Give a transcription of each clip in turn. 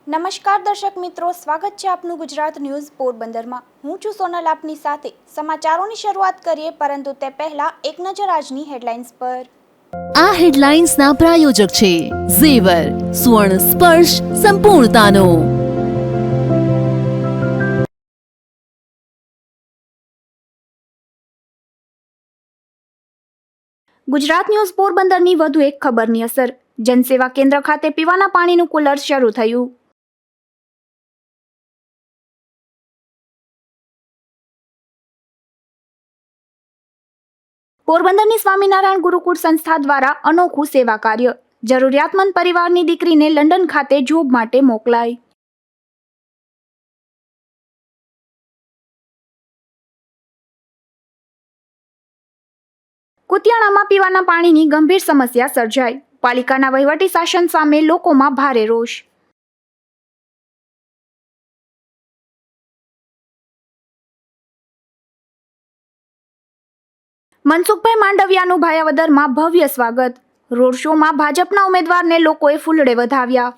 નમસ્કાર દર્શક મિત્રો, સ્વાગત છે આપનું ગુજરાત ન્યૂઝ પોરબંદરમાં। હું છું સોનલ, આપની સાથે સમાચારોની શરૂઆત કરીએ, પરંતુ તે પહેલા એક નજર આજની હેડલાઇન્સ પર। આ હેડલાઇન્સના પ્રાયોજક છે ઝેવર, સ્વર્ણ સ્પર્શ સંપૂર્ણતાનો। ગુજરાત ન્યૂઝ પોરબંદરની વધુ એક ખબરની અસર। જનસેવા કેન્દ્ર ખાતે પીવાના પાણીનું કુલર શરૂ થયું। પોરબંદરની સ્વામિનારાયણ ગુરુકુળ સંસ્થા દ્વારા અનોખું સેવા કાર્ય। જરૂરિયાતમંદ પરિવારની દીકરીને લંડન ખાતે જોબ માટે મોકલાઈ। કુતિયાણામાં પીવાના પાણીની ગંભીર સમસ્યા સર્જાઈ। પાલિકાના વહીવટી શાસન સામે લોકોમાં ભારે રોષ। મનસુખભાઈ માંડવિયાનું ભાયાવદરમાં ભવ્ય સ્વાગત। રોડ શોમાં ભાજપના ઉમેદવારને લોકોએ ફૂલડે વધાવ્યા।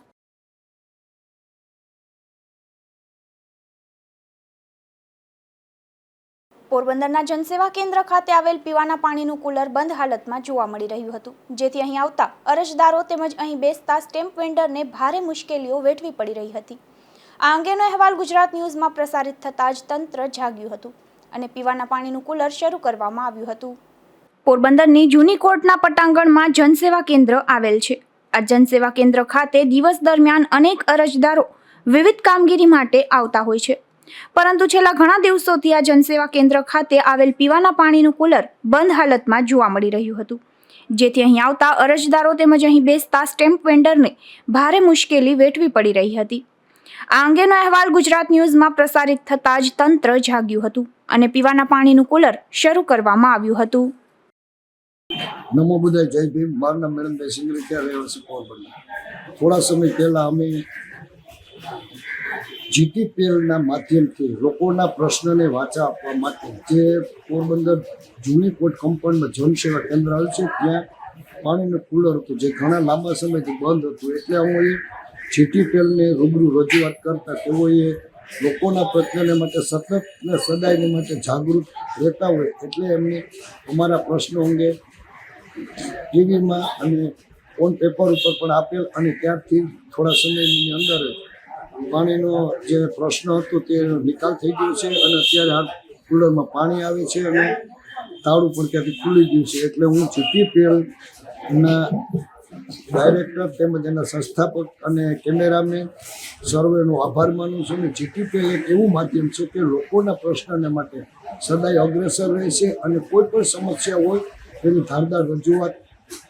પોરબંદરના જનસેવા કેન્દ્ર ખાતે આવેલ પીવાના પાણીનું કુલર બંધ હાલતમાં જોવા મળી રહ્યું હતું, જેથી અહીં આવતા અરજદારો તેમજ અહીં બેસતા સ્ટેમ્પ વેન્ડરને ભારે મુશ્કેલીઓ વેઠવી પડી રહી હતી। આ અંગેનો અહેવાલ ગુજરાત ન્યૂઝમાં પ્રસારિત થતાં જ તંત્ર જાગ્યું હતું અને પીવાના પાણીનું કુલર શરૂ કરવામાં આવ્યું હતું। પોરબંદરની જૂની કોર્ટના પટાંગણમાં જનસેવા કેન્દ્ર આવેલ છે। આ જનસેવા કેન્દ્ર ખાતે દિવસ દરમિયાન અનેક અરજદારો વિવિધ કામગીરી માટે આવતા હોય છે, પરંતુ છેલ્લા ઘણા દિવસોથી આ જનસેવા કેન્દ્ર ખાતે આવેલ પીવાના પાણીનું કુલર બંધ હાલતમાં જોવા મળી રહ્યું હતું, જેથી અહીં આવતા અરજદારો તેમજ અહીં બેસતા સ્ટેમ્પ વેન્ડરને ભારે મુશ્કેલી વેઠવી પડી રહી હતી। આ અંગેનો અહેવાલ ગુજરાત ન્યૂઝમાં પ્રસારિત થતાં જ તંત્ર જાગ્યું હતું અને પીવાના પાણીનું કુલર શરૂ કરવામાં આવ્યું હતું। નમો બુદ્ધાય, જય ભીમ। મારું નામ મેડમભાઈ સિંગરેટિયા, રહેવાસી પોરબંદર। થોડા સમય પહેલા અમે જીટીપીએલના માધ્યમથી લોકોના પ્રશ્નને વાચા આપવા માટે જે પોરબંદર જૂની કોર્ટ કમ્પાઉન્ડમાં જનસેવા કેન્દ્ર આવ્યું છે, ત્યાં પાણીનું કુલર હતું જે ઘણા લાંબા સમયથી બંધ હતું। એટલે હું જીટીપીએલને રૂબરૂ રજૂઆત કરતા તેઓએ લોકોના પ્રશ્નને માટે સતત ને સદાયને માટે જાગૃત રહેતા હોય એટલે એમને અમારા પ્રશ્નો અંગે ટીવીમાં અને ઓન પેપર ઉપર પણ આપેલ અને ત્યારથી થોડા સમયની અંદર પાણીનો જે પ્રશ્ન હતો તે નિકાલ થઈ ગયો છે અને અત્યારે હાલ કુલરમાં પાણી આવે છે અને તાળું પણ ત્યાંથી ખુલી ગયું છે। એટલે હું જીટીપીએલના ડાયરેક્ટર તેમજ એના સંસ્થાપક અને કેમેરામેન સર્વેનો આભાર માનું છું। અને જીટીપીએલ એક એવું માધ્યમ છે કે લોકોના પ્રશ્નને માટે સદાય અગ્રેસર રહે છે અને કોઈ પણ સમસ્યા હોય તેની ધારદાર રજૂઆત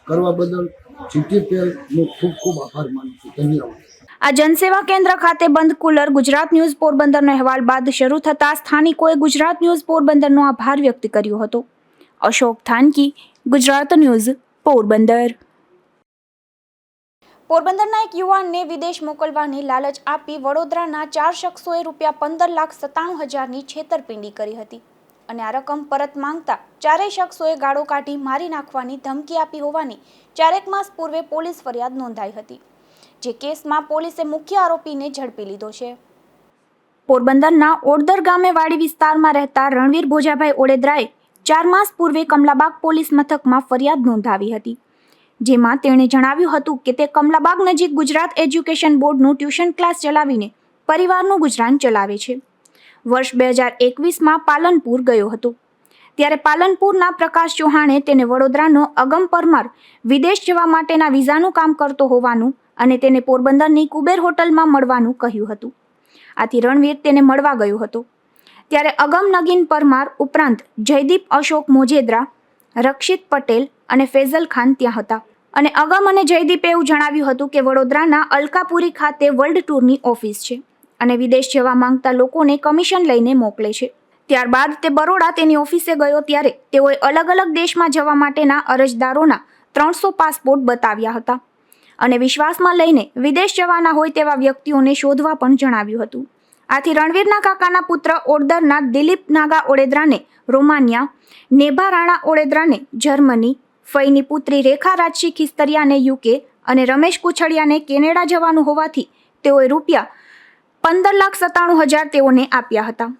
કરવા બદલ જીટીપીએલનો ખૂબ ખૂબ આભાર માનું છું। ધન્યવાદ। આ જનસેવા કેન્દ્ર ખાતે બંધ કુલર ગુજરાત ન્યૂઝ પોરબંદરનો અહેવાલ બાદ શરૂ થતાં સ્થાનિકોએ ગુજરાત ન્યૂઝ પોરબંદરનો આભાર વ્યક્ત કર્યો હતો। અશોક થાનકી, ગુજરાત ન્યૂઝ પોરબંદર। પોરબંદરના એક યુવાનને વિદેશ મોકલવાની લાલચ આપી વડોદરાના 4 શખ્સોએ ₹15,97,000ની છેતરપિંડી કરી હતી અને આ રકમ પરત માંગતા ચારેય શખ્સોએ ગાળો કાઢી મારી નાખવાની ધમકી આપી હોવાની 4 માસ પૂર્વે પોલીસ ફરિયાદ નોંધાઈ હતી, જે કેસમાં પોલીસે મુખ્ય આરોપીને ઝડપી લીધો છે। પોરબંદરના ઓડદર ગામે વાડી વિસ્તારમાં રહેતા રણવીર ભોજાભાઈ ઓડેદરાએ 4 માસ પૂર્વે કમલાબાગ પોલીસ મથકમાં ફરિયાદ નોંધાવી હતી, જેમાં તેણે જણાવ્યું હતું કે તે કમલાબાગ નજીક ગુજરાત એજ્યુકેશન બોર્ડનું ટ્યુશન ક્લાસ ચલાવીને પરિવારનું ગુજરાન ચલાવે છે। વર્ષ 2021માં પાલનપુર ગયો હતો, ત્યારે પાલનપુરના પ્રકાશ ચૌહાણે તેને વડોદરાનો અગમ પરમાર વિદેશ જવા માટેના વિઝાનું કામ કરતો હોવાનું અને તેને પોરબંદરની કુબેર હોટલમાં મળવાનું કહ્યું હતું। આથી રણવીર તેને મળવા ગયો હતો, ત્યારે અગમ નગીન પરમાર ઉપરાંત જયદીપ અશોક મોજેદ્રા, રક્ષિત પટેલ અને ફેઝલ ખાન ત્યાં હતા અને અગમ અને જયદીપે એવું જણાવ્યું હતું કે વડોદરાના અલકાપુરી ખાતે વર્લ્ડ ટૂરની ઓફિસ છે અને વિદેશ જવા માંગતા લોકોને કમિશન લઈને મોકલે છે। ત્યારબાદ તે બરોડા તેની ઓફિસે ગયો, ત્યારે તેઓએ અલગ અલગ દેશમાં જવા માટેના અરજદારોના 300 પાસપોર્ટ બતાવ્યા હતા અને વિશ્વાસમાં લઈને વિદેશ જવાના હોય તેવા વ્યક્તિઓને શોધવા પણ જણાવ્યું હતું। આથી રણવીરના કાકાના પુત્ર ઓડદરના દિલીપ નાગા ઓડેદરાને રોમાનિયા, નેભા રાણા ઓડેદરાને જર્મની, ફઈની પુત્રી રેખા રાજશી ખિસ્તરિયાને UK અને રમેશ કુછડિયાને કેનેડા જવાનું હોવાથી તેઓએ ₹15,97,000 તેઓને આપ્યા હતા.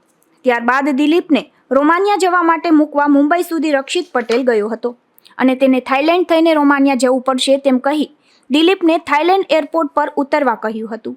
ત્યારબાદ દિલીપને રોમાનિયા જવા માટે મૂકવા મુંબઈ સુધી રક્ષિત પટેલ ગયો હતો અને તેને થાઇલેન્ડ થઈને રોમાનિયા જવું પડશે તેમ કહી દિલીપને થાઇલેન્ડ એરપોર્ટ પર ઉતરવા કહ્યું હતું.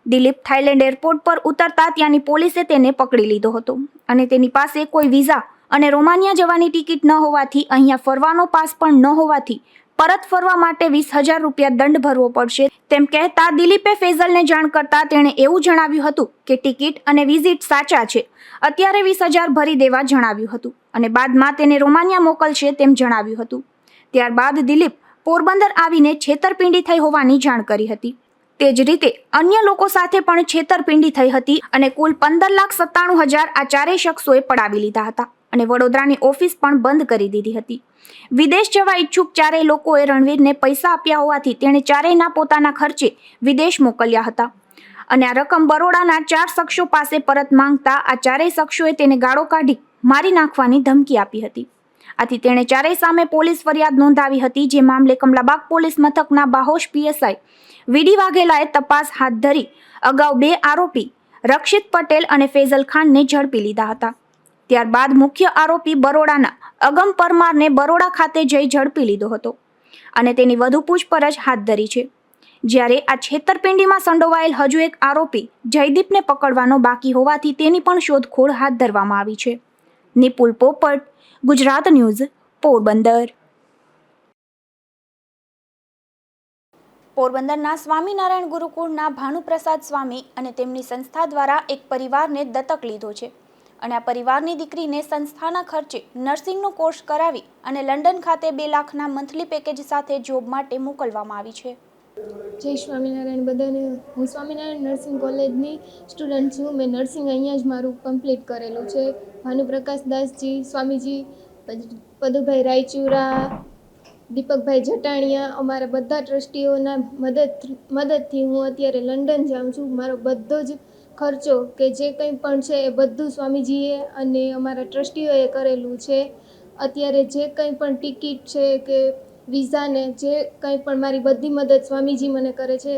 દિલીપ થાઇલેન્ડ એરપોર્ટ પર ઉતરતા ત્યાંની પોલીસે તેને પકડી લીધો હતો અને તેની પાસે કોઈ વિઝા અને રોમાનિયા જવાની ટિકિટ ન હોવાથી, અહીંયા ફરવાનો પાસ પણ ન હોવાથી પરત ફરવા માટે ₹20,000 દંડ ભરવો પડશે તેમ કહેતા દિલીપે ફેઝલને જાણ કરતા તેણે એવું જણાવ્યું હતું કે ટિકિટ અને વિઝિટ સાચા છે, અત્યારે 20,000 ભરી દેવા જણાવ્યું હતું અને બાદમાં તેને રોમાનિયા મોકલશે તેમ જણાવ્યું હતું. ત્યારબાદ દિલીપ પોરબંદર આવીને છેતરપિંડી થઈ હોવાની જાણ કરી હતી. તે જ રીતે અન્ય લોકો સાથે પણ છેતરપિંડી થઈ હતી અને કુલ 15,97,000 આ ચારેય શખ્સોએ પડાવી લીધા હતા અને વડોદરાની ઓફિસ પણ બંધ કરી દીધી હતી. વિદેશ જવા ઈચ્છુક ચારેય લોકોએ રણવીરને પૈસા આપ્યા હોવાથી તેણે ચારેયના પોતાના ખર્ચે વિદેશ મોકલ્યા હતા અને આ રકમ બરોડાના 4 શખ્સો પાસે પરત માંગતા આ ચારેય શખ્સોએ તેને ગાળો કાઢી મારી નાખવાની ધમકી આપી હતી. આથી તેણે ચારેય સામે પોલીસ ફરિયાદ નોંધાવી હતી, જે મામલે કમલાબાગ પોલીસ મથકના બાહોશ PSI વીડી વાઘેલાએ તપાસ હાથ ધરી અગાઉ 2 આરોપી રક્ષિત પટેલ અને ફેઝલ ખાનને ઝડપી લીધા હતા. ત્યારબાદ મુખ્ય આરોપી બરોડાના અગમ પરમારને બરોડા ખાતે જઈ ઝડપી લીધો હતો અને તેની વધુ પૂછપરછ હાથ ધરી છે. જ્યારે આ છેતરપિંડીમાં સંડોવાયેલ હજુ એક આરોપી જયદીપને પકડવાનો બાકી હોવાથી તેની પણ શોધખોળ હાથ ધરવામાં આવી છે. નિપુલ પોપટ, ગુજરાત ન્યૂઝ, પોરબંદર. પોરબંદરના સ્વામિનારાયણ ગુરુકુળના ભાનુપ્રસાદ સ્વામી અને તેમની સંસ્થા દ્વારા એક પરિવારને દત્તક લીધો છે અને આ પરિવારની દીકરીને સંસ્થાના ખર્ચે નર્સિંગનો કોર્સ કરાવી અને લંડન ખાતે 2 લાખના મંથલી પેકેજ સાથે જોબ માટે મોકલવામાં આવી છે. જય સ્વામિનારાયણ બધાને. હું સ્વામિનારાયણ નર્સિંગ કોલેજની સ્ટુડન્ટ છું. મેં નર્સિંગ અહીંયા જ મારું કમ્પ્લીટ કરેલું છે. ભાનુપ્રકાશ દાસજી સ્વામીજી, પદુભાઈ રાયચુરા, દીપકભાઈ જટાણીયા, અમારા બધા ટ્રસ્ટીઓના મદદથી હું અત્યારે લંડન જાઉં છું. મારો બધો જ ખર્ચો કે જે કંઈ પણ છે એ બધું સ્વામીજીએ અને અમારા ટ્રસ્ટીઓએ કરેલું છે. અત્યારે જે કંઈ પણ ટિકિટ છે કે વિઝાને જે કંઈ પણ મારી બધી મદદ સ્વામીજી મને કરે છે.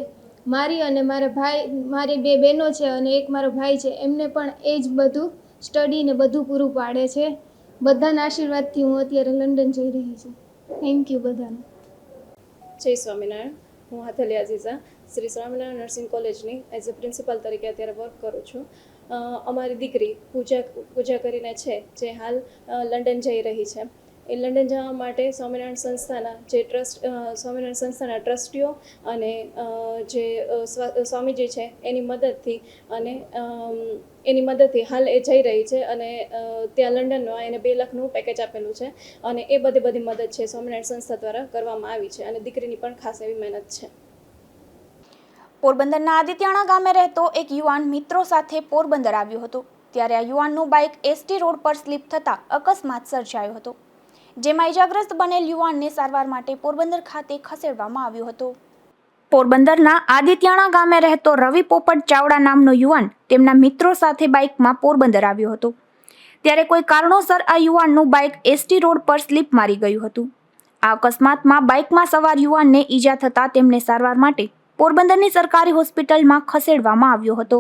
મારી અને મારી 2 બહેનો છે અને એક મારો ભાઈ છે, એમને પણ એ જ બધું સ્ટડીને બધું પૂરું પાડે છે. બધાના આશીર્વાદથી હું અત્યારે લંડન જઈ રહી છું. થેન્ક યુ બધાને. જય સ્વામિનારાયણ. હું હાથલી અઝીઝા શ્રી સ્વામિનારાયણ નર્સિંગ કોલેજની એઝ અ પ્રિન્સિપાલ તરીકે અત્યારે વર્ક કરું છું. અમારી દીકરી પૂજા કરીને છે જે હાલ લંડન જઈ રહી છે. એ લંડન જવા માટે સ્વામિનારાયણ સંસ્થાના ટ્રસ્ટીઓ અને જે સ્વામીજી છે એની મદદથી હાલ એ જઈ રહી છે અને ત્યાં લંડનમાં એને 2 લાખનું પેકેજ આપેલું છે અને એ બધી મદદ છે સ્વામિનારાયણ સંસ્થા દ્વારા કરવામાં આવી છે અને દીકરીની પણ ખાસ એવી મહેનત છે. પોરબંદરના આદિત્યાણા ગામે રહેતો એક યુવાન મિત્રો સાથે પોરબંદર આવ્યો હતો. ત્યારે આ યુવાનનું બાઇક ST રોડ પર સ્લીપ થતાં અકસ્માત સર્જાયો હતો, જેમાં ઇજાગ્રસ્ત બનેલ યુવાનને સારવાર માટે પોરબંદર ખાતે ખસેડવામાં આવ્યો હતો. પોરબંદરના આદિત્યાણા ગામે રહેતો રવિ પોપટ ચાવડા નામનો યુવાન તેમના મિત્રો સાથે બાઇકમાં પોરબંદર આવ્યો હતો. ત્યારે કોઈ કારણોસર આ યુવાનનું બાઇક ST રોડ પર સ્લીપ મારી ગયું હતું. આ અકસ્માતમાં બાઇકમાં સવાર યુવાનને ઈજા થતાં તેમને સારવાર માટે પોરબંદરની સરકારી હોસ્પિટલમાં ખસેડવામાં આવ્યો હતો.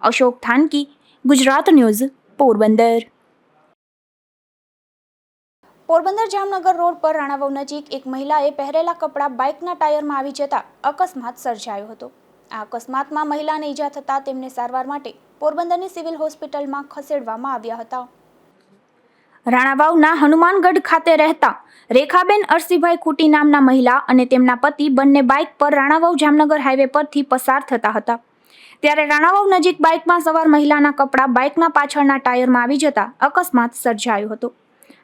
અશોક થાનકી, ગુજરાત ન્યૂઝ, પોરબંદર. પોરબંદર જામનગર રોડ પર રાણાવાવ નજીક એક મહિલાએ પહેરેલા કપડાં બાઇકના ટાયરમાં આવી જતા અકસ્માત સર્જાયો હતો. આ અકસ્માતમાં મહિલાને ઈજા થતાં તેમને સારવાર માટે પોરબંદરની સિવિલ હોસ્પિટલમાં ખસેડવામાં આવ્યા હતા. રાણાવાવના હનુમાનગઢ ખાતે રહેતા રેખાબેન અરસીભાઈ ખૂટી નામના મહિલા અને તેમના પતિ બંને બાઇક પર રાણાવાવ જામનગર હાઈવે પરથી પસાર થતા હતા. ત્યારે રાણાવાવ નજીક બાઇકમાં સવાર મહિલાના કપડાં બાઇકના પાછળના ટાયરમાં આવી જતા અકસ્માત સર્જાયો હતો.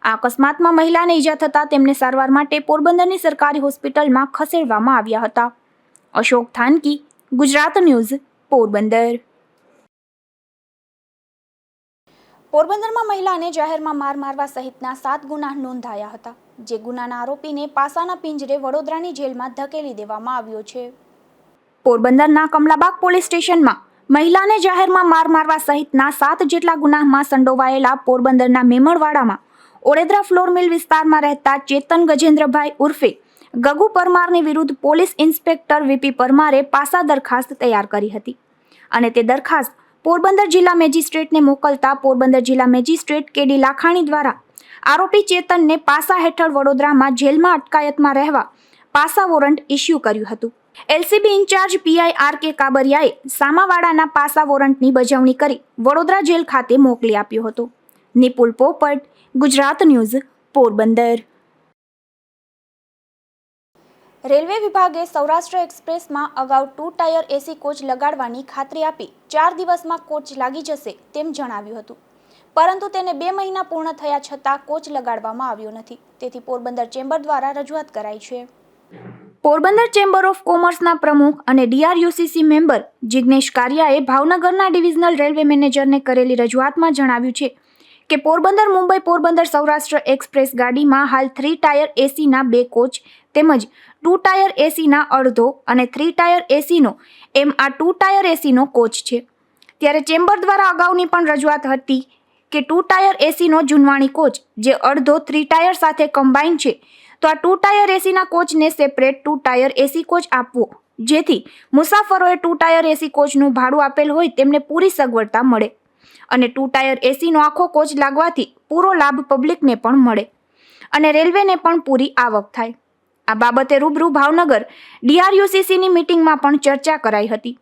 આ અકસ્માતમાં મહિલાને ઈજા થતાં તેમને સારવાર માટે પોરબંદરની સરકારી હોસ્પિટલમાં ખસેડવામાં આવ્યા હતા. અશોક થાનકી, ગુજરાત ન્યૂઝ, પોરબંદર. પોરબંદરમાં મહિલાને જાહેરમાં માર મારવા સહિતના 7 ગુના નોંધાયા હતા, જે ગુનાના આરોપીને પાસાના પિંજરે વડોદરાની જેલમાં ધકેલી દેવામાં આવ્યો છે. પોરબંદરના કમલાબાગ પોલીસ સ્ટેશનમાં મહિલાને જાહેરમાં માર મારવા સહિતના 7 જેટલા ગુનામાં સંડોવાયેલા પોરબંદરના મેમણવાડામાં ઓળેદરા ફ્લોર મિલ વિસ્તારમાં રહેતા ચેતન ગજેન્દ્રભાઈ ઉર્ફે ગગુ પરમારની વિરુદ્ધ પોલીસ ઇન્સ્પેક્ટર વીપી પરમારે પાસા દરખાસ્ત તૈયાર કરી હતી અને તે દરખાસ્ત પોરબંદર જિલ્લા મેજિસ્ટ્રેટને મોકલતા પોરબંદર જિલ્લા મેજિસ્ટ્રેટ કેડી લાખાણી દ્વારા આરોપી ચેતનને પાસા હેઠળ વડોદરામાં જેલમાં અટકાયતમાં રહેવા પાસા વોરંટ ઇસ્યુ કર્યું હતું. LCB incharge PI R K. કાબરિયાએ સામાવાડાના પાસા વોરંટની બજવણી કરી વડોદરા જેલ ખાતે મોકલી આપ્યો હતો. નિપુલ પોપટ, ગુજરાત ન્યૂઝ, પોરબંદર. રેલવે વિભાગે સૌરાષ્ટ્ર એક્સપ્રેસમાં અગાઉ 2 ટાયર એસી કોચ લગાડવાની ખાતરી આપી 4 દિવસમાં કોચ લાગી જશે તેમ જણાવ્યું હતું, પરંતુ તેને 2 મહિના પૂર્ણ થયા છતાં કોચ લગાડવામાં આવ્યો નથી. તેથી પોરબંદર ચેમ્બર દ્વારા રજૂઆત કરાઈ છે. પોરબંદર ચેમ્બર ઓફ કોમર્સના પ્રમુખ અને ડીઆરયુસીસી મેમ્બર જિગ્નેશ કારિયાએ ભાવનગરના ડિવિઝનલ રેલવે મેનેજરને કરેલી રજૂઆતમાં જણાવ્યું છે કે પોરબંદર મુંબઈ પોરબંદર સૌરાષ્ટ્ર એક્સપ્રેસ ગાડીમાં હાલ 3 ટાયર એસીના 2 કોચ તેમજ 2 ટાયર એસીના અડધો અને 3 ટાયર એસીનો એમ આ 2 ટાયર એસીનો કોચ છે. ત્યારે ચેમ્બર દ્વારા અગાઉની પણ રજૂઆત હતી કે 2 ટાયર એસીનો જૂનવાણી કોચ જે અડધો 3 ટાયર સાથે કમ્બાઈન છે, તો આ 2 ટાયર એસીના કોચને સેપરેટ 2 ટાયર એસી કોચ આપવો, જેથી મુસાફરોએ 2 ટાયર એસી કોચનું ભાડું આપેલ હોય તેમને પૂરી સગવડતા મળે અને 2 ટાયર એસીનો આખો કોચ લાગવાથી પૂરો લાભ પબ્લિકને પણ મળે અને રેલવેને પણ પૂરી આવક થાય. આ બાબતે રૂબરૂ ભાવનગર ડીઆરયુસીસીની મિટિંગમાં પણ ચર્ચા કરાઈ હતી.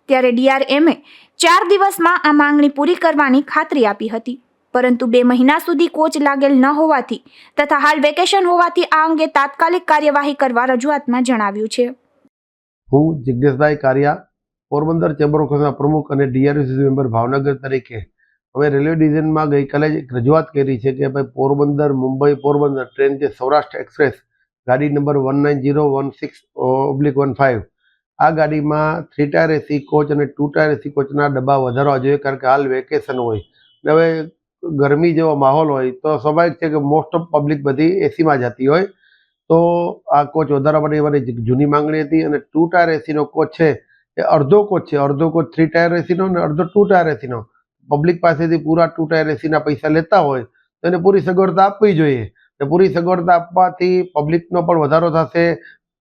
ત્યારે ડીઆરએમએ 4 દિવસમાં આ માંગણી પૂરી કરવાની ખાતરી આપી હતી, પરંતુ 2 મહિના સુધી કોચ લાગેલ ન હોવાથી તથા હાલ વેકેશન હોવાથી આ અંગે તાત્કાલિક કાર્યવાહી કરવા રજૂઆતમાં જણાવ્યું છે. હું જિગ્નેશભાઈ કારિયા, પોરબંદર ચેમ્બર ઓફ કોમર્સના પ્રમુખ અને ડીઆરયુસીસી મેમ્બર ભાવનગર તરીકે અમે રેલવે ડિવિઝનમાં ગઈકાલે જ એક રજૂઆત કરી છે કે ભાઈ પોરબંદર મુંબઈ પોરબંદર ટ્રેન જે સૌરાષ્ટ્ર એક્સપ્રેસ ગાડી નંબર 19016/15 આ ગાડીમાં 3 ટાયર એસી કોચ અને 2 ટાયર એસી કોચના ડબ્બા વધારવા જોઈએ, કારણ કે હાલ વેકેશન હોય અને હવે ગરમી જેવો માહોલ હોય તો સ્વાભાવિક છે કે મોસ્ટ ઓફ પબ્લિક બધી એસીમાં જતી હોય, તો આ કોચ વધારવા માટે અમારી જૂની માંગણી હતી. અને 2 ટાયર એસીનો કોચ છે એ અડધો કોચ છે, અડધો કોચ 3 ટાયર એસીનો અને અડધો 2 ટાયર એસીનો. પબ્લિક પાસેથી પૂરા 2 ટાયર એસીના પૈસા લેતા હોય તો એને પૂરી સગવડતા આપવી જોઈએ. પૂરી સગવડતા આપવાથી પબ્લિકનો પણ વધારો થશે,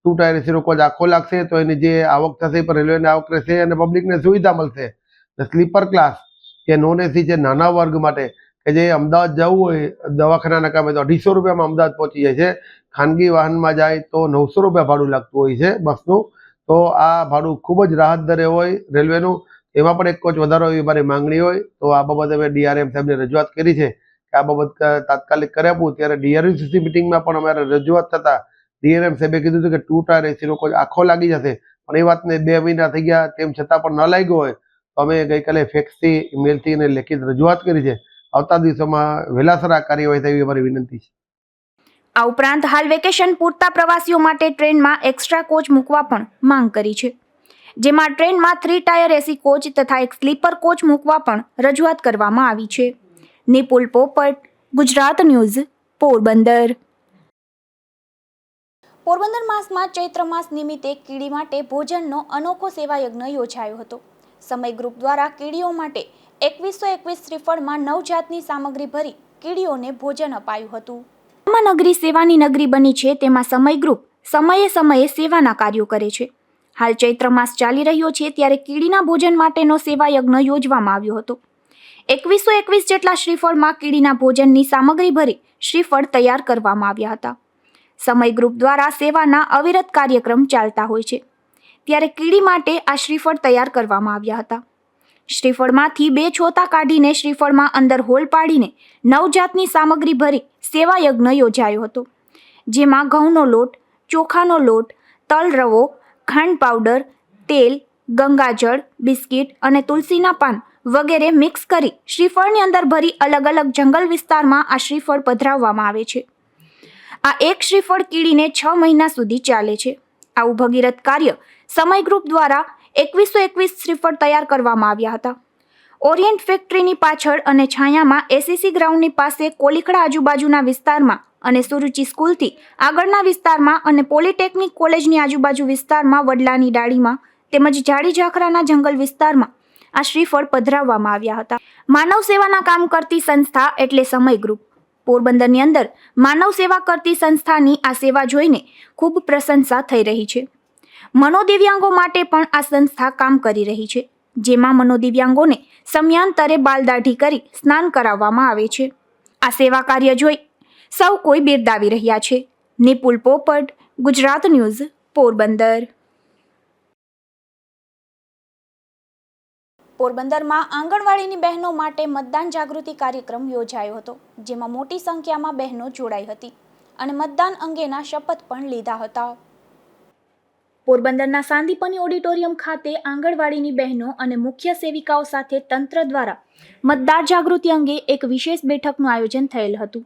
2 ટાયર એસીનો કોચ આખો લાગશે તો એની જે આવક થશે એ પણ રેલવેને આવક રહેશે અને પબ્લિકને સુવિધા મળશે. સ્લીપર ક્લાસ કે નોન એસી છે નાના વર્ગ માટે કે જે અમદાવાદ જવું હોય દવાખાનાના કામે તો 250 રૂપિયામાં અમદાવાદ પહોંચી જાય છે, ખાનગી વાહનમાં જાય તો 900 રૂપિયા ભાડું લાગતું હોય છે બસનું. તો આ ભાડું ખૂબ જ રાહત દરે હોય રેલવેનું, એમાં પણ એક કોચ વધારો એવી મારી માંગણી હોય. તો આ બાબતે અમે ડીઆરએમ સાહેબને રજૂઆત કરી છે કે આ બાબત તાત્કાલિક કરી આપવું. ત્યારે ડીઆરયુસીસી મિટિંગમાં પણ અમારે રજૂઆત થતાં ડીઆરએમ સાહેબે કીધું હતું કે 2 ટાયર એસીનો કોચ આખો લાગી જશે, પણ એ વાતને 2 મહિના થઈ ગયા તેમ છતાં પણ ન લાગ્યો હોય તો અમે ગઈકાલે ફેક્સથી મેલથી અને લેખિત રજૂઆત કરી છે. આવતા દિવસોમાં વહેલાસર આ કાર્યવાહી થાય એવી અમારી વિનંતી છે. આ ઉપરાંત હાલ વેકેશન પૂરતા પ્રવાસીઓ માટે ટ્રેનમાં એક્સ્ટ્રા કોચ મૂકવા પણ માંગ કરી છે, જેમાં ટ્રેનમાં 3 ટાયર એસી કોચ તથા એક સ્લીપર કોચ મૂકવા પણ રજૂઆત કરવામાં આવી છે. નિપુલ પોપટ, ગુજરાત ન્યૂઝ, પોરબંદર. પોરબંદર માસમાં ચૈત્ર માસ નિમિત્તે કીડી માટે ભોજનનો અનોખો સેવાયજ્ઞ યોજાયો હતો. સમય ગ્રુપ દ્વારા કીડીઓ માટે 2121 શ્રીફળમાં 9 જાતની સામગ્રી ભરી કીડીઓને ભોજન અપાયું હતું. નગરી સેવાની નગરી બની છે, તેમાં સમય ગ્રુપ સમયે સમયે સેવાના કાર્યો કરે છે. હાલ ચૈત્ર માસ ચાલી રહ્યો છે ત્યારે કીડીના ભોજન માટેનો સેવાયજ્ઞ યોજવામાં આવ્યો હતો. 2121 જેટલા શ્રીફળમાં કીડીના ભોજનની સામગ્રી ભરી શ્રીફળ તૈયાર કરવામાં આવ્યા હતા. સમય ગ્રુપ દ્વારા સેવાના અવિરત કાર્યક્રમ ચાલતા હોય છે, ત્યારે કીડી માટે આ શ્રીફળ તૈયાર કરવામાં આવ્યા હતા. શ્રીફળમાંથી 2 છોતા કાઢીને શ્રીફળમાં અંદર હોલ પાડીને 9 જાતની સામગ્રી ભરી સેવાયજ્ઞ યોજાયો હતો, જેમાં ઘઉંનો લોટ, ચોખાનો લોટ, તલ રવો, ખાંડ પાવડર, તેલ, ગંગાજળ, બિસ્કિટ અને તુલસીના પાન વગેરે મિક્સ કરી શ્રીફળની અંદર ભરી અલગ અલગ જંગલ વિસ્તારમાં આ શ્રીફળ પધરાવવામાં આવે છે. આ એક શ્રીફળ કીડીને 6 મહિના સુધી ચાલે છે. આવું ભગીરથ કાર્ય સમય ગ્રુપ દ્વારા 2121 શ્રીફળ તૈયાર કરવામાં આવ્યા હતા. ઓરિયન્ટ ફેક્ટરીની પાછળ અને છાયામાં એસીસી ગ્રાઉન્ડની પાસે કોલીખડા આજુબાજુના વિસ્તારમાં અને સુરુચિ સ્કૂલથી આગળના વિસ્તારમાં અને પોલિટેકનિક કોલેજની આજુબાજુ વિસ્તારમાં વડલાની ડાળીમાં તેમજ જાડી ઝાખરાના જંગલ વિસ્તારમાં આ શ્રીફળ પધરાવવામાં આવ્યા હતા. માનવ સેવાના કામ કરતી સંસ્થા એટલે સમય ગ્રુપ. પોરબંદરની અંદર માનવ સેવા કરતી સંસ્થાની આ સેવા જોઈને ખૂબ પ્રશંસા થઈ રહી છે. મનોદિવ્યાંગો માટે પણ આ સંસ્થા કામ કરી રહી છે, જેમાં મનોદિવ્યાંગોને સમયાંતરે બાલદાઢી કરી સ્નાન કરાવવામાં આવે છે. આ સેવા કાર્ય જોઈ સૌ કોઈ બિરદાવી રહ્યા છે. નિપુલ પોપટ, ગુજરાત ન્યૂઝ, પોરબંદર. પોરબંદરમાં આંગણવાડીની બહેનો માટે મતદાન જાગૃતિ કાર્યક્રમ યોજાયો હતો, જેમાં મોટી સંખ્યામાં બહેનો જોડાઈ હતી અને મતદાન અંગેના શપથ પણ લીધા હતા. પોરબંદરના સાંદીપની ઓડિટોરિયમ ખાતે આંગણવાડીની બહેનો અને મુખ્ય સેવિકાઓ સાથે તંત્ર દ્વારા મતદાર જાગૃતિ અંગે એક વિશેષ બેઠકનું આયોજન થયેલ હતું.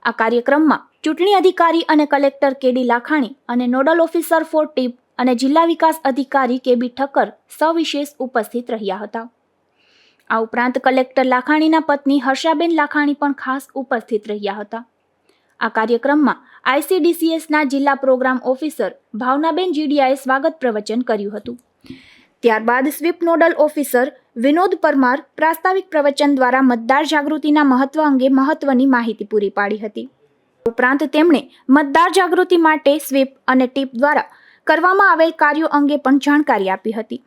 આ કાર્યક્રમમાં ચૂંટણી અધિકારી અને કલેક્ટર કે.ડી. લાખાણી અને નોડલ ઓફિસર ફોર ટીપ અને જિલ્લા વિકાસ અધિકારી કે.બી. ઠક્કર સવિશેષ ઉપસ્થિત રહ્યા હતા. આ ઉપરાંત કલેક્ટર લાખાણીના પત્ની હર્ષાબેન લાખાણી પણ ખાસ ઉપસ્થિત રહ્યા હતા. આ કાર્યક્રમમાં ICDCSના જિલ્લા પ્રોગ્રામ ઓફિસર ભાવનાબેન જીડિયાએ સ્વાગત પ્રવચન કર્યું હતું. ત્યારબાદ SVEEP nodal officer Vinod Parmar પ્રાસ્તાવિક પ્રવચન દ્વારા મતદાર જાગૃતિના મહત્વ અંગે મહત્વની માહિતી પૂરી પાડી હતી. ઉપરાંત તેમણે મતદાર જાગૃતિ માટે સ્વીપ અને ટીપ દ્વારા કરવામાં આવેલ કાર્યો અંગે પણ જાણકારી આપી હતી.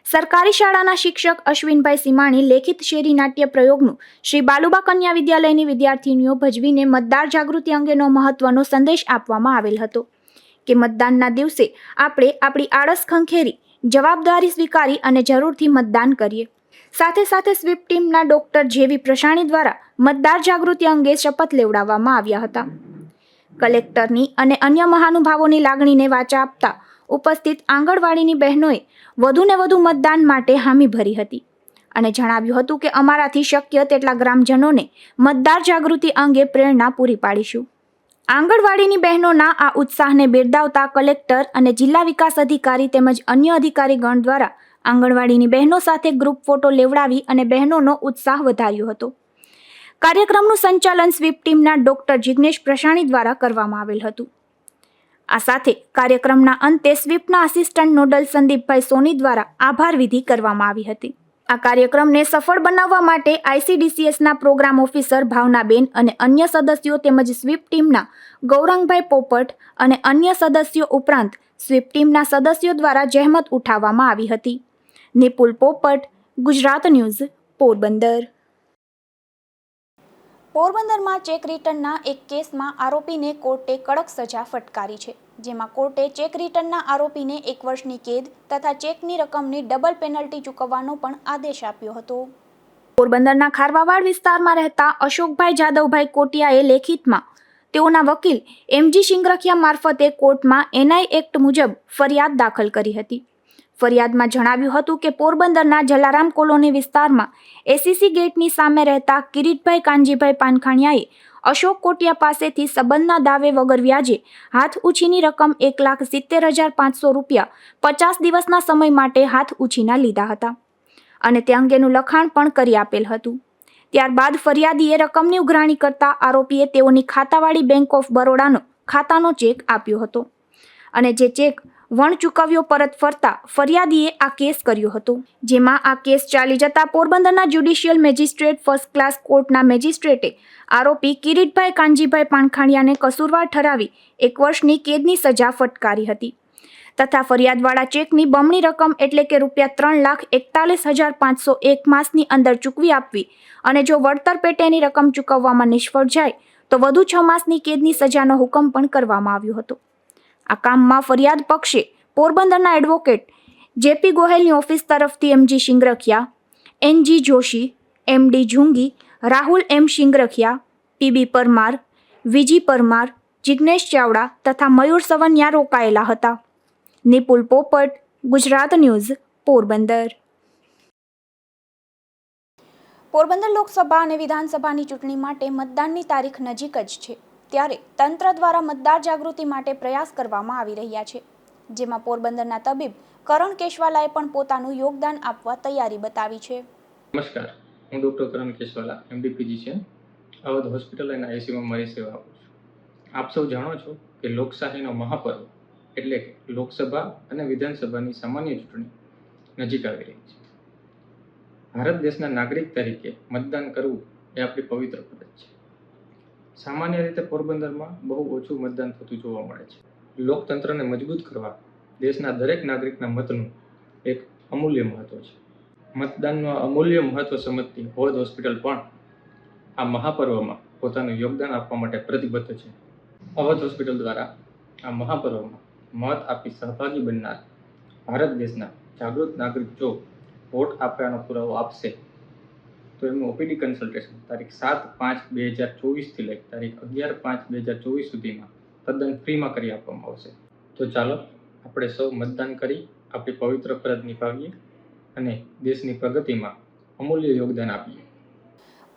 સરકારી શાળાના શિક્ષક અશ્વિનભાઈ સીમાણી લેખિત શેરી નાટ્ય પ્રયોગનું શ્રી બાલુબા કન્યા વિદ્યાલયની વિદ્યાર્થીનીઓ ભજવીને મતદાર જાગૃતિ અંગેનો મહત્વનો સંદેશ આપવામાં આવેલ હતો કે મતદાનના દિવસે આપણે આપણી આળસ ખંખેરી જવાબદારી સ્વીકારી અને જરૂરથી મતદાન કરીએ. સાથે સાથે સ્વીપ ટીમના ડોક્ટર જેવી પ્રશાણી દ્વારા મતદાર જાગૃતિ અંગે શપથ લેવડાવવામાં આવ્યા હતા. કલેક્ટરની અને અન્ય મહાનુભાવોની લાગણીને વાચા આપતા ઉપસ્થિત આંગણવાડીની બહેનોએ વધુને વધુ મતદાન માટે હામી ભરી હતી અને જણાવ્યું હતું કે અમારાથી શક્ય તેટલા ગ્રામજનોને મતદાર જાગૃતિ અંગે પ્રેરણા પૂરી પાડીશું. આંગણવાડીની બહેનોના આ ઉત્સાહને બિરદાવતા કલેક્ટર અને જિલ્લા વિકાસ અધિકારી તેમજ અન્ય અધિકારીગણ દ્વારા આંગણવાડીની બહેનો સાથે ગ્રુપ ફોટો લેવડાવી અને બહેનોનો ઉત્સાહ વધાર્યો હતો. કાર્યક્રમનું સંચાલન સ્વીપ ટીમના ડોક્ટર જિગ્નેશ પ્રશાણી દ્વારા કરવામાં આવેલ હતું. આ સાથે કાર્યક્રમના અંતે સ્વીપના આસિસ્ટન્ટ નોડલ સંદીપભાઈ સોની દ્વારા આભાર વિધિ કરવામાં આવી હતી. આ કાર્યક્રમને સફળ બનાવવા માટે ICDCSના પ્રોગ્રામ ઓફિસર ભાવનાબેન અને અન્ય સદસ્યો તેમજ સ્વીપ ટીમના ગૌરાંગભાઈ પોપટ અને અન્ય સદસ્યો ઉપરાંત સ્વીપ ટીમના સદસ્યો દ્વારા જહેમત ઉઠાવવામાં આવી હતી. નિપુલ પોપટ, ગુજરાત ન્યૂઝ, પોરબંદર. પોરબંદરમાં ચેક રિટર્નના એક કેસમાં આરોપીને કોર્ટે કડક સજા ફટકારી છે, જેમાં કોર્ટે ચેક રિટર્નના આરોપીને 1 વર્ષની કેદ તથા ચેકની રકમની ડબલ પેનલ્ટી ચૂકવવાનો પણ આદેશ આપ્યો હતો. પોરબંદરના ખારવાવાડ વિસ્તારમાં રહેતા અશોકભાઈ જાદવભાઈ કોટિયાએ લેખિતમાં તેઓના વકીલ MG શિંગરખિયા મારફતે કોર્ટમાં NI એક્ટ મુજબ ફરિયાદ દાખલ કરી હતી. ફરિયાદમાં જણાવ્યું હતું કે પોરબંદરના જલારામ કોલોની વિસ્તારમાં SEC ગેટની સામે રહેતા કિરીટભાઈ કાનજીભાઈ પાનખાણિયાએ અશોક કોટિયા પાસેથી સંબંધના દાવે વગર વ્યાજે હાથ ઉછીની રકમ 1,70,500 રૂપિયા 50 દિવસના સમય માટે હાથ ઉછીના લીધા હતા અને તે અંગેનું લખાણ પણ કરી આપેલ હતું. ત્યારબાદ ફરિયાદીએ રકમની ઉઘરાણી કરતા આરોપીએ તેઓની ખાતાવાળી બેંક ઓફ બરોડાનો ખાતાનો ચેક આપ્યો હતો અને જે ચેક વણ ચૂકવ્યો પરત ફરતા ફરિયાદીએ આ કેસ કર્યો હતો, જેમાં આ કેસ ચાલી જતા પોરબંદરના જ્યુડિશિયલ મેજિસ્ટ્રેટ ફર્સ્ટ ક્લાસ કોર્ટના મેજિસ્ટ્રેટે આરોપી કિરીટભાઈ કાનજીભાઈ પાનખાણિયાને કસૂરવાર ઠરાવી 1 વર્ષની કેદની સજા ફટકારી હતી તથા ફરિયાદવાળા ચેકની બમણી રકમ એટલે કે ₹3,41,500 1 માસની અંદર ચૂકવી આપવી અને જો વળતર પેટેની રકમ ચૂકવવામાં નિષ્ફળ જાય તો વધુ 6 માસની કેદની સજાનો હુકમ પણ કરવામાં આવ્યો હતો. આ કામમાં ફરિયાદ પક્ષે પોરબંદરના એડવોકેટ JP ગોહેલની ઓફિસ તરફથી MG Shingarkhiya, NG Joshi, MD Jhungi, Rahul M Shingarkhiya, PB Parmar, VG Parmar, Jignesh Chavda તથા મયુર સવનિયા રોકાયેલા હતા. નિપુલ પોપટ, ગુજરાત ન્યૂઝ, પોરબંદર. પોરબંદર લોકસભા અને વિધાનસભાની ચૂંટણી માટે મતદાનની તારીખ નજીક જ છે, ત્યારે તંત્ર દ્વારા મતદાર જાગૃતિ માટે પ્રયાસ કરવામાં આવી રહ્યા છે, જેમાં પોરબંદરના તબીબ કરણ કેશવાલાએ પણ પોતાનું યોગદાન આપવા તૈયારી બતાવી છે. નમસ્કાર, હું doctor Karan Keshwala, MD physician, Awadh hospital અને ICUમાં મારી સેવા આપું છું. આપ સૌ જાણો છો કે લોકશાહીનો મહાપર્વ એટલે કે લોકસભા અને વિધાનસભાની સામાન્ય ચૂંટણી નજીક આવી રહી છે. ભારત દેશના નાગરિક તરીકે મતદાન કરવું એ આપણી પવિત્ર ફરજ છે. સામાન્ય રીતે પોરબંદરમાં બહુ ઓછું મતદાન થતું જોવા મળે છે. લોકતંત્રને મજબૂત કરવા દેશના દરેક નાગરિકના મતનું એક અમૂલ્ય મહત્વ છે. મતદાનનું અમૂલ્ય મહત્વ સમજતી હળવદ હોસ્પિટલ પણ આ મહાપર્વમાં પોતાનું યોગદાન આપવા માટે પ્રતિબદ્ધ છે. હળવદ હોસ્પિટલ દ્વારા આ મહાપર્વમાં મત આપી સહભાગી બનનાર ભારત દેશના જાગૃત નાગરિક જો વોટ આપવાનો પુરાવો આપશે તો એમનું ઓપીડી કન્સલ્ટેશન તારીખ 7/5/2024 લઈ તારીખ 11/5/2024 સુધીમાં તદ્દન ફ્રીમાં કરી આપવામાં આવશે. તો ચાલો આપણે સૌ મતદાન કરી આપણી પવિત્ર ફરજ નિભાવીએ અને દેશની પ્રગતિમાં અમૂલ્ય યોગદાન આપીએ.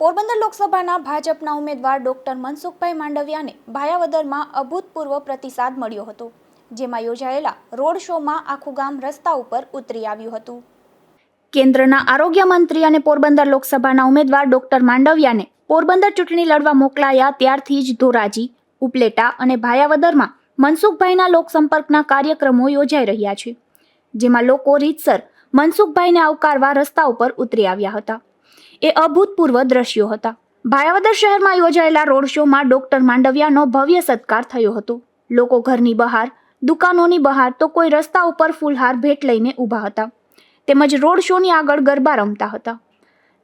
પોરબંદર લોકસભાના ભાજપના ઉમેદવાર ડોક્ટર મનસુખભાઈ માંડવિયાને ભાયાવદરમાં અભૂતપૂર્વ પ્રતિસાદ મળ્યો હતો, જેમાં યોજાયેલા રોડ શોમાં આખું ગામ રસ્તા ઉપર ઉતરી આવ્યું હતું. કેન્દ્રના આરોગ્ય મંત્રી અને પોરબંદર લોકસભાના ઉમેદવાર ડોક્ટર માંડવિયાને પોરબંદર ચૂંટણી લડવા મોકલાયા ત્યારથી જ ધોરાજી, ઉપલેટા અને ભાયાવદરમાં મનસુખભાઈના લોકસંપર્કના કાર્યક્રમો યોજાઈ રહ્યા છે, જેમાં લોકો રીતસર મનસુખભાઈને આવકારવા રસ્તા ઉપર ઉતરી આવ્યા હતા. એ અભૂતપૂર્વ દ્રશ્યો હતા. ભાયાવદર શહેરમાં યોજાયેલા રોડ શોમાં ડોક્ટર માંડવિયાનો ભવ્ય સત્કાર થયો હતો. લોકો ઘરની બહાર, દુકાનોની બહાર તો કોઈ રસ્તા ઉપર ફૂલહાર ભેટ લઈને ઊભા હતા, તેમજ રોડ શોની આગળ ગરબા રમતા હતા.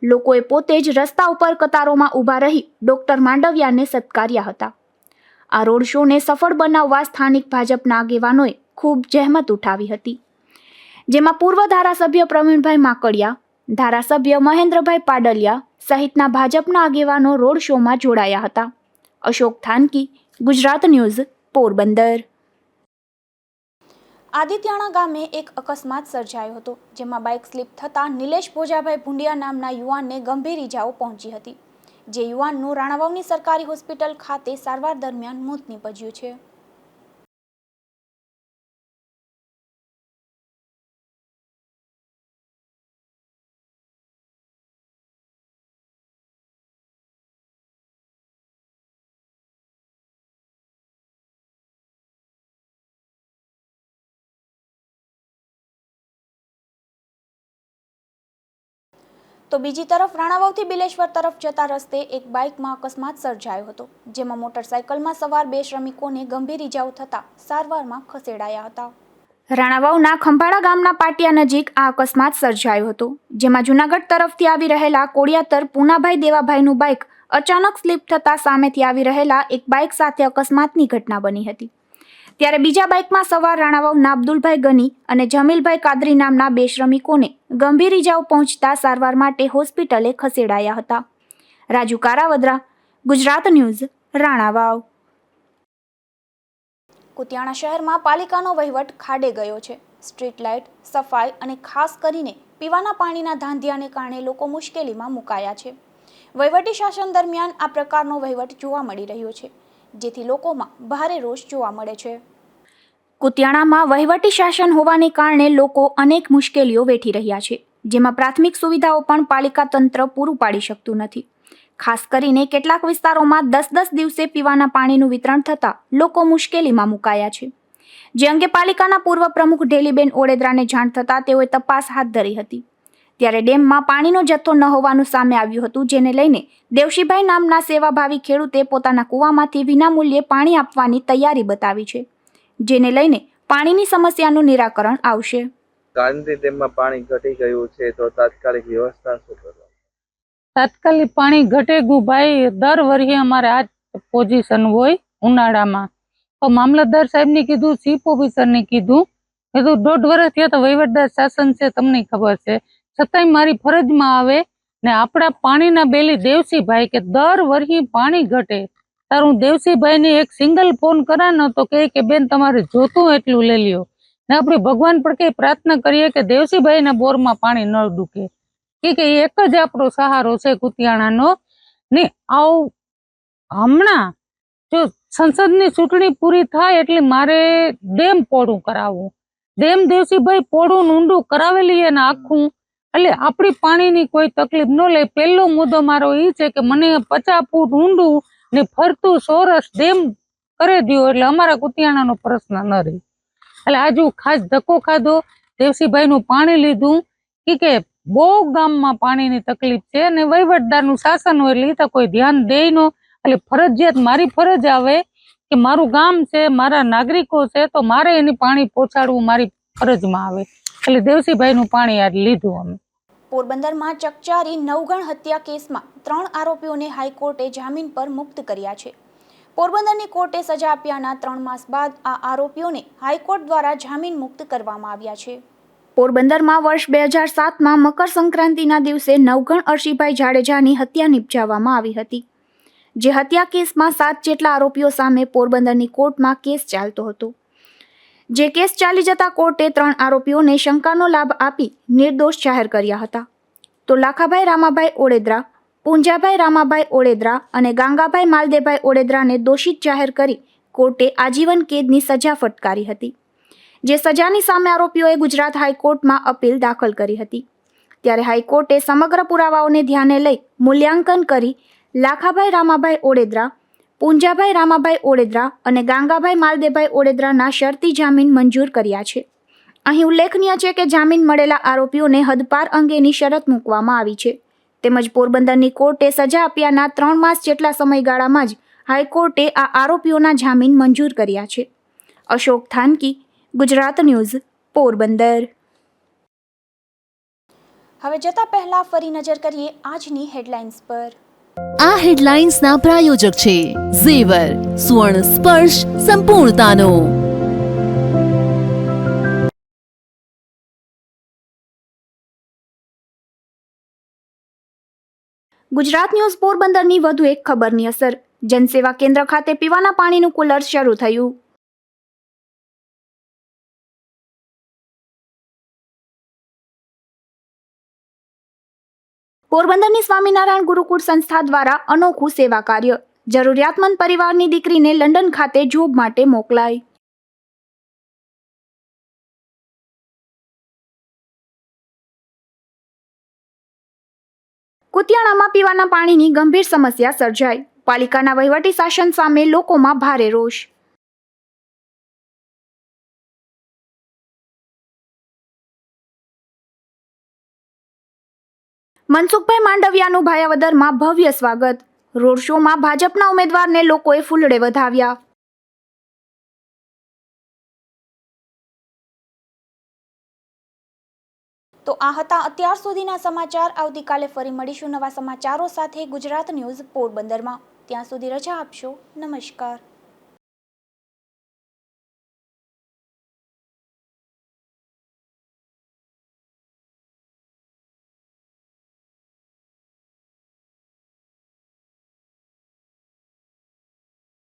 લોકોએ પોતે જ રસ્તા ઉપર કતારોમાં ઊભા રહી ડોક્ટર માંડવિયાને સત્કાર્યા હતા. આ રોડ શોને સફળ બનાવવા સ્થાનિક ભાજપના આગેવાનોએ ખૂબ જહેમત ઉઠાવી હતી, જેમાં પૂર્વ ધારાસભ્ય પ્રવીણભાઈ માકડિયા, ધારાસભ્ય મહેન્દ્રભાઈ પાડલિયા સહિતના ભાજપના આગેવાનો રોડ શોમાં જોડાયા હતા. અશોક થાનકી, ગુજરાત ન્યૂઝ, પોરબંદર. આદિત્યાણા ગામે એક અકસ્માત સર્જાયો હતો, જેમાં બાઇક સ્લીપ થતાં નિલેશ ભોજાભાઈ ભુંડિયા નામના યુવાનને ગંભીર ઇજાઓ પહોંચી હતી, જે યુવાનનું રાણાવાવની સરકારી હોસ્પિટલ ખાતે સારવાર દરમિયાન મોત નીપજ્યું છે. તો બીજી તરફ રાણાવાવથી બિલેશ્વર તરફ જતા રસ્તે એક બાઇકમાં અકસ્માત સર્જાયો હતો, જેમાં મોટરસાઇકલમાં સવાર 2 શ્રમિકોને ગંભીર ઇજાઓ થતા સારવારમાં ખસેડાયા હતા. રાણાવાવના ખંભાળા ગામના પાટિયા નજીક આ અકસ્માત સર્જાયો હતો, જેમાં જૂનાગઢ તરફથી આવી રહેલા કોડિયાતર પૂનાભાઈ દેવાભાઈનું બાઇક અચાનક સ્લીપ થતા સામેથી આવી રહેલા એક બાઇક સાથે અકસ્માતની ઘટના બની હતી. ત્યારે બીજા બાઇકમાં સવાર રાણાવાવના અબ્દુલભાઈ ગની અને જમીલભાઈ કાદરી નામના 2 શ્રમિકોને ગંભીર ઇજાઓ પહોંચતા સારવાર માટે હોસ્પિટલે ખસેડાયા હતા. રાજુ કારાવદરા, ગુજરાત ન્યૂઝ, રાણાવાવ. કુતિયાણા શહેરમાં પાલિકાનો વહીવટ ખાડે ગયો છે. સ્ટ્રીટ લાઇટ, સફાઈ અને ખાસ કરીને પીવાના પાણીના ધાંધિયાને કારણે લોકો મુશ્કેલીમાં મુકાયા છે. વહીવટી શાસન દરમિયાન આ પ્રકારનો વહીવટ જોવા મળી રહ્યો છે, જેથી લોકોમાં ભારે રોષ જોવા મળે છે. કુતિયાણામાં વહીવટી શાસન હોવાને કારણે લોકો અનેક મુશ્કેલીઓ વેઠી રહ્યા છે, જેમાં પ્રાથમિક સુવિધાઓ પણ પાલિકા તંત્ર પૂરું પાડી શકતું નથી. ખાસ કરીને કેટલાક વિસ્તારોમાં 10-10 દિવસે પીવાના પાણીનું વિતરણ થતાં લોકો મુશ્કેલીમાં મુકાયા છે, જે અંગે પાલિકાના પૂર્વ પ્રમુખ ઢેલીબેન ઓડેદરાને જાણ થતાં તેઓએ તપાસ હાથ ધરી હતી. ત્યારે ડેમમાં પાણીનો જથ્થો ન હોવાનું સામે આવ્યું હતું, જેને લઈને દેવશીભાઈ નામના સેવાભાવી ખેડૂતે પોતાના કૂવામાંથી વિનામૂલ્યે પાણી આપવાની તૈયારી બતાવી છે, જેને લઈને પાણીની સમસ્યાનું નિરાકરણ આવશે. ગાંધી ડેમમાં પાણી ઘટી ગયું છે, તો તાત્કાલિક વ્યવસ્થા શું કરવા? તાત્કાલિક પાણી ઘટે ગયું ભાઈ. દર વર્ષે અમારે આ પોઝિશન હોય ઉનાળામાં. તો મામલતદાર સાહેબને કીધું, ચીફ ઓફિસરને કીધું, 1.5 વર્ષ થયા તો વહીવટદાર શાસન છે, તમને ખબર છે, છતાંય મારી ફરજમાં આવે ને આપણા પાણીના બેલી દેવસીભાઈ કે દર વર્ષે પાણી ઘટે, તારું દેવસીભાઈને એક સિંગલ ફોન કરાનો તો કે બેન તમારે જોતું એટલું લઈ લ્યો. ને આપણે ભગવાન પર કઈ પ્રાર્થના કરીએ કે દેવસીભાઈના બોરમાં પાણી ન ડૂકે, કે એક જ આપણો સહારો છે કુતિયાણાનો. ને આવું હમણાં જો સંસદની ચૂંટણી પૂરી થાય એટલે મારે ડેમ પોળું કરાવવું. ડેમ દેવસીભાઈ પોળું ઊંડું કરાવેલી અને આખું, એટલે આપણી પાણીની કોઈ તકલીફ ન લે. પહેલો મુદ્દો મારો એ છે કે મને 50 ફૂટ ઊંડું ને ફરતું ચોરસ ડેમ કરી દો, એટલે અમારા કુતિયાણાનો પ્રશ્ન ન રહે. એટલે આજુ ખાસ ધક્કો ખાધો, દેવસીભાઈનું પાણી લીધું, કે બહુ ગામમાં પાણીની તકલીફ છે અને વહીવટદારનું શાસન હોય એટલે તો કોઈ ધ્યાન દે નો. એટલે ફરજિયાત મારી ફરજ આવે કે મારું ગામ છે, મારા નાગરિકો છે, તો મારે એની પાણી પહોંચાડવું મારી ફરજમાં આવે. એટલે દેવસીભાઈનું પાણી આ લીધું અમે. પોરબંદરમાં ચકચારી નવગણ હત્યા કેસમાં 3 આરોપીઓને હાઈકોર્ટે જામીન પર મુક્ત કર્યા છે. પોરબંદરની કોર્ટે સજા આપ્યાના 3 માસ બાદ આ આરોપીઓને હાઈકોર્ટ દ્વારા જામીન મુક્ત કરવામાં આવ્યા છે. પોરબંદરમાં વર્ષ 2007માં મકર સંક્રાંતિના દિવસે નવગણ અરશીભાઈ જાડેજાની હત્યા નિપજાવવામાં આવી હતી. જે હત્યા કેસમાં 7 જેટલા આરોપીઓ સામે પોરબંદરની કોર્ટમાં કેસ ચાલતો હતો. જે કેસ ચાલી જતા કોર્ટે 3 આરોપીઓને શંકાનો લાભ આપી નિર્દોષ જાહેર કર્યા હતા. તો લાખાભાઈ રામાભાઈ ઓડેદરા, પૂંજાભાઈ રામાભાઈ ઓડેદરા અને ગાંગાભાઈ માલદેભાઈ ઓડેદરાને દોષિત જાહેર કરી કોર્ટે આજીવન કેદની સજા ફટકારી હતી. જે સજાની સામે આરોપીઓએ ગુજરાત હાઈકોર્ટમાં અપીલ દાખલ કરી હતી. ત્યારે હાઈકોર્ટે સમગ્ર પુરાવાઓને ધ્યાને લઈ મૂલ્યાંકન કરી લાખાભાઈ રામાભાઈ ઓડેદરા, પૂંજાભાઈ રામાભાઈ ઓડેદરા અને ગાંગાભાઈ માલદેભાઈ ઓડેદરાના શરતી જામીન મંજૂર કર્યા છે. અહીં ઉલ્લેખનીય છે કે જામીન મળેલા આરોપીઓને હદપાર અંગેની શરત મૂકવામાં આવી છે. તેમજ પોરબંદરની કોર્ટે સજા આપ્યાના 3 માસ જેટલા સમયગાળામાં જ હાઈકોર્ટે આ આરોપીઓના જામીન મંજૂર કર્યા છે. અશોક થાનકી, ગુજરાત ન્યૂઝ, પોરબંદર. હવે જતા પહેલા ફરી નજર કરીએ આજની હેડલાઇન્સ પર. આ હેડલાઇન્સના પ્રાયોજક છે ઝેવર, સુવર્ણ સ્પર્શ સંપૂર્ણતાનો. ગુજરાત ન્યૂઝ પોરબંદરની વધુ એક ખબરની અસર. જનસેવા કેન્દ્ર ખાતે પીવાના પાણીનું કુલર શરૂ થયું. પોરબંદરની સ્વામિનારાયણ ગુરુકુળ સંસ્થા દ્વારા અનોખું સેવા કાર્ય. જરૂરિયાતમંદ પરિવારની દીકરીને લંડન ખાતે જોબ માટે મોકલાઈ. કુતિયાણામાં પીવાના પાણીની ગંભીર સમસ્યા સર્જાઈ. પાલિકાના વહીવટી શાસન સામે લોકોમાં ભારે રોષ. મનસુખભાઈ માંડવિયાનું ભાયાવદરમાં ભવ્ય સ્વાગત. રોડ શોમાં ભાજપના ઉમેદવારને લોકોએ ફૂલડે વધાવ્યા. તો આ હતા અત્યાર સુધીના સમાચાર. આવતીકાલે ફરી મળીશું નવા સમાચારો સાથે ગુજરાત ન્યૂઝ પોરબંદરમાં. ત્યાં સુધી રજા આપશો. નમસ્કાર.